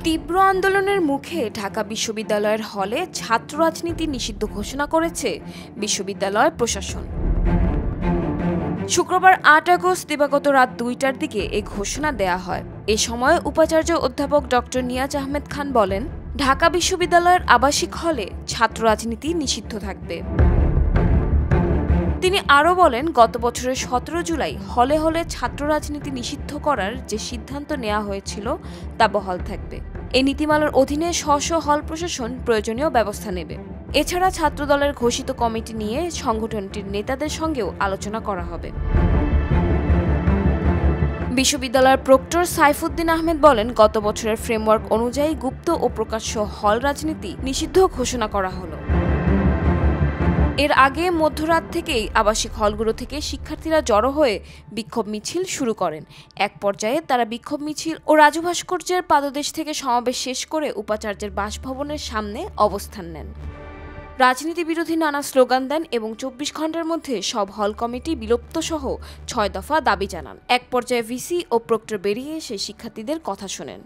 তীব্র আন্দোলনের মুখে ঢাকা বিশ্ববিদ্যালয়ের হলে ছাত্র রাজনীতি নিষিদ্ধ ঘোষণা করেছে বিশ্ববিদ্যালয় প্রশাসন। শুক্রবার ৮ আগস্ট দিবাগত রাত ২টার দিকে এই ঘোষণা দেয়া হয়। এ সময় উপাচার্য অধ্যাপক ডক্টর নিয়াজ আহমেদ খান বলেন, ঢাকা বিশ্ববিদ্যালয়ের আবাসিক হলে ছাত্র রাজনীতি নিষিদ্ধ থাকবে। তিনি আরও বলেন, গত বছরের ১৭ জুলাই হলে হলে ছাত্র রাজনীতি নিষিদ্ধ করার যে সিদ্ধান্ত নেওয়া হয়েছিল তা বহাল থাকবে। এই নীতিমালার অধীনে স্ব হল প্রশাসন প্রয়োজনীয় ব্যবস্থা নেবে। এছাড়া ছাত্রদলের ঘোষিত কমিটি নিয়ে সংগঠনটির নেতাদের সঙ্গেও আলোচনা করা হবে। বিশ্ববিদ্যালয়ের প্রক্টর সাইফুদ্দিন আহমেদ বলেন, গত বছরের ফ্রেমওয়ার্ক অনুযায়ী গুপ্ত ও প্রকাশ্য হল রাজনীতি নিষিদ্ধ ঘোষণা করা হলো। এর আগে মধ্যরাত থেকেই আবাসিক হলগুলো থেকে শিক্ষার্থীরা জড়ো হয়ে বিক্ষোভ মিছিল শুরু করেন। এক পর্যায়ে তারা বিক্ষোভ মিছিল ও রাজু ভাস্কর্যের পাদদেশ থেকে সমাবেশ শেষ করে উপাচার্যের বাসভবনের সামনে অবস্থান নেন। রাজনীতি বিরোধী নানা স্লোগান দেন এবং ২৪ ঘন্টার মধ্যে সব হল কমিটি বিলুপ্ত সহ ৬ দফা দাবি জানান। এক পর্যায়ে ভিসি ও প্রক্টর বেরিয়ে এসে শিক্ষার্থীদের কথা শোনেন।